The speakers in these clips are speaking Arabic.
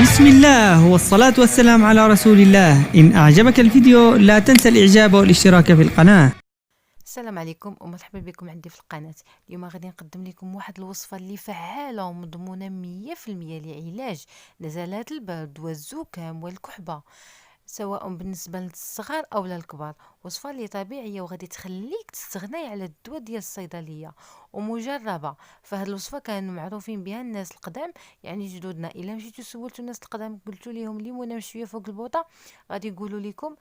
بسم الله والصلاة والسلام على رسول الله. إن أعجبك الفيديو لا تنسى الإعجاب والاشتراك في القناة. السلام عليكم ومرحبا بكم عندي في القناة. اليوم غادي نقدم لكم واحد الوصفة اللي فعالة ومضمونة 100% لعلاج نزلات البرد والزكام والكحبة، سواء بالنسبة للصغار أو للكبار. وصفة اللي طبيعية وغادي تخليك تستغني على الدواء ديال الصيدلية ومجربة. فهاد الوصفة كانوا معروفين بها الناس القدام، يعني جدودنا. إلا مشيتو سولتو الناس القدام قلتو ليهم ليمونة مشوية فوق البوطة، غادي يقولوا لكم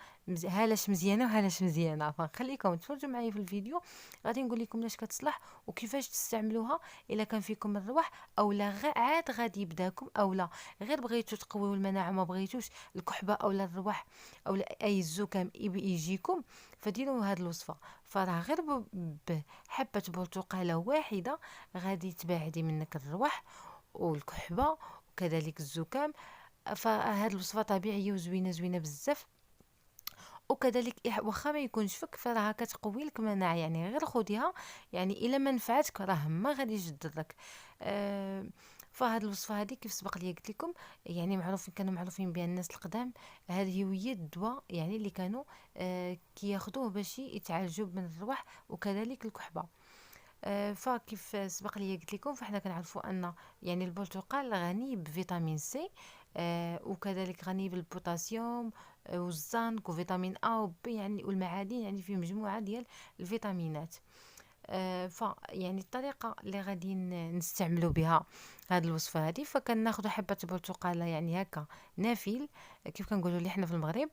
هالاش مزيانة وهالاش مزيانة. فنخليكم تفرجوا معايا في الفيديو، غادي نقول لكم لاش كتصلح وكيفاش تستعملوها. الا كان فيكم الروح او لا عاد غادي يبداكم، او لا غير بغيتو تقويو المناعه، ما بغيتوش الكحبه او لا الروح او لا اي الزكام يجيكم، فديروا هاد الوصفه. فراه غير بحبه برتقاله واحده غادي تباعدي منك الروح والكحبه وكذلك الزكام. فهاد الوصفه طبيعيه وزوينه زوينه بزاف، وكذلك واخا ما يكونش فك فراها كتقوي لك المناعه. يعني غير خديها، يعني الا ما نفعتك راه ما غاديش تضرك. فهاد الوصفه هذه كيف سبق لي قلت لكم، يعني كانوا معروفين بها الناس القدام. هذه هي الدواء يعني اللي كانوا كياخذوه باش يتعالجوا من الروح وكذلك الكحبه. فكيف سبق لي قلت لكم، فاحنا كنعرفوا ان يعني البرتقال غني بفيتامين سي، وكذلك غني بالبوتاسيوم والزنك وفيتامين A و B، يعني والمعادن، يعني فيه مجموعة ديال الفيتامينات. ف يعني الطريقة اللي غادي نستعملوا بها هاد الوصفة هذه، فكناخذوا حبة برتقالة يعني هكا نافيل كيف كنقولوا لي حنا في المغرب.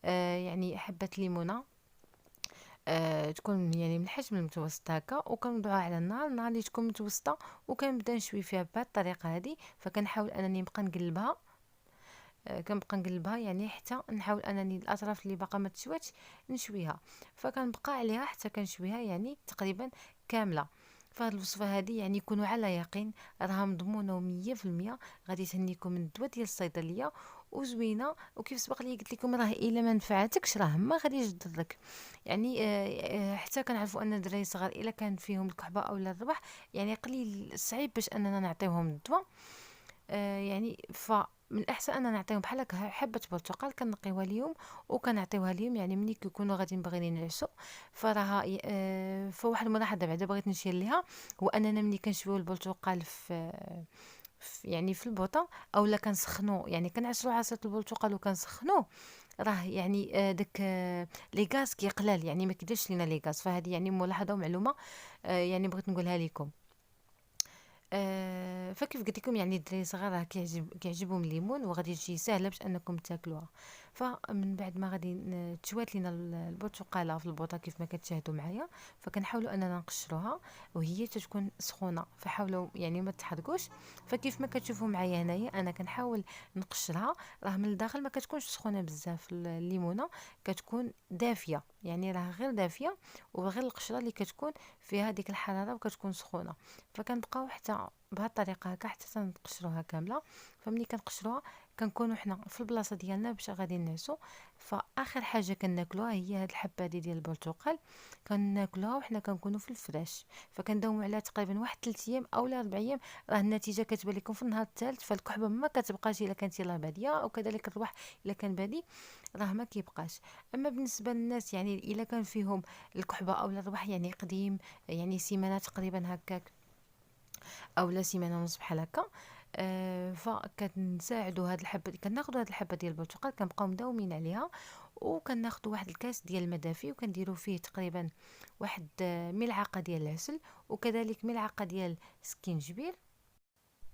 يعني حبة ليمونة تكون يعني من الحجم المتوسط هكا، وكنوضعها على النار اللي تكون متوسطة، وكنبدا نشوي فيها بهذه الطريقة هذه. فكنحاول انني نبقى نقلبها، كنبقى نقلبها يعني حتى نحاول انني الاطراف اللي باقا ما تشواتش نشويها. فكنبقى عليها حتى كنشويها يعني تقريبا كامله. فهاد الوصفه هذه يعني كونوا على يقين راها مضمونه 100%، غادي تهنيكم من الدواء ديال الصيدليه وزوينه. وكيف سبق لي قلت لكم، راه الا ما نفعتكش راه ما غاديش تضرك. يعني حتى كنعرفوا ان الدراري الصغار الا كان فيهم الكحبه او الربح، يعني قليل صعيب باش اننا نعطيهم الدواء. يعني من الاحسن ان نعطيهم بحال هكا حبه برتقال كنقيوها ليهم وكنعطيوها ليهم، يعني ملي كيكونوا غاديين باغيين ينعسوا. فراها فواحد الملاحظه بعدا بغيت نشير ليها، هو اننا ملي كنشويو البرتقال يعني في البوطه او لا كنسخنوه، يعني كنعصروا عصير البرتقال وكنسخنوه، راه يعني داك لي غاز كيقلال، يعني ما كيديرش لينا لي غاز. فهذه يعني ملاحظه ومعلومه يعني بغيت نقولها لكم. فكيف قلت لكم، يعني الدراري الصغار راه كيعجبهم الليمون، وغادي تجي سهله باش انكم تاكلوها. فمن بعد ما غادي تشوات لينا البرتقاله في البوطه كيف ما كتشاهدوا معايا، فكنحاولوا اننا نقشروها وهي تكون سخونه. فحاولوا يعني ما تحرقوش. فكيف ما كتشوفوا معايا هنايا انا كنحاول نقشرها، راه من الداخل ما كتكونش سخونه بزاف الليمونه، كتكون دافيه، يعني راه غير دافيه، وغير القشره اللي كتكون فيها ديك الحراره وكتكون سخونه. فكنبقاو حتى بهذه الطريقه هكا حتى نقشروها كامله. فملي كنقشروها كنكونوا حنا في البلاصه ديالنا باش غادي نعسو. فاخر حاجه كناكلوها هي هاد الحبه ديال البرتقال، كناكلوها وحنا كنكونوا في الفراش. فكنداوموا عليها تقريبا واحد 3 ايام او 4 ايام، راه النتيجه كتبان لكم في النهار الثالث. فالكحبه ما كتبقاش الا كانت يلاه باديه، وكذلك الروح الا كان بادي راه ما كيبقاش. اما بالنسبه للناس يعني الا كان فيهم الكحبه او الروح يعني قديم، يعني سيمانه تقريبا هكاك او لا سيمانه ونص بحال هكا، فكنساعدوا هاد الحبه، كناخذوا هاد الحبه ديال البرتقال كنبقاو مداومين عليها، وكناخذوا واحد الكاس ديال الماء دافي وكنديروا فيه تقريبا واحد ملعقه ديال العسل وكذلك ملعقه ديال السكينجبير،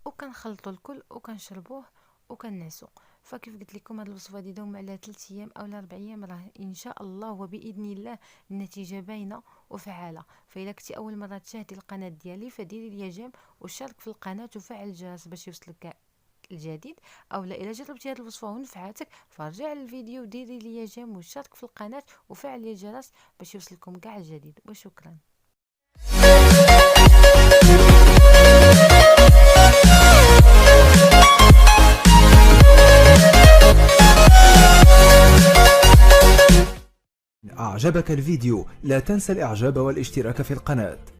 وكنخلطوا الكل وكنشربوه وكنعسوا. فكيف قلت لكم هاد الوصفه دي دوم على 3 ايام او 4 ايام، راه ان شاء الله وباذن الله النتيجه باينه وفعاله. فاذا كنتي اول مره تشاهدي القناه ديالي فديري الاعجاب واشترك في القناه وفعل الجرس باش يوصلك الجديد. او لا الا جربتي هذه الوصفه ونفعتك فرجع للفيديو وديري الاعجاب واشترك في القناه وفعل الجرس باش يوصلكم كاع الجديد. وشكرا. أعجبك الفيديو لا تنسى الإعجاب والاشتراك في القناة.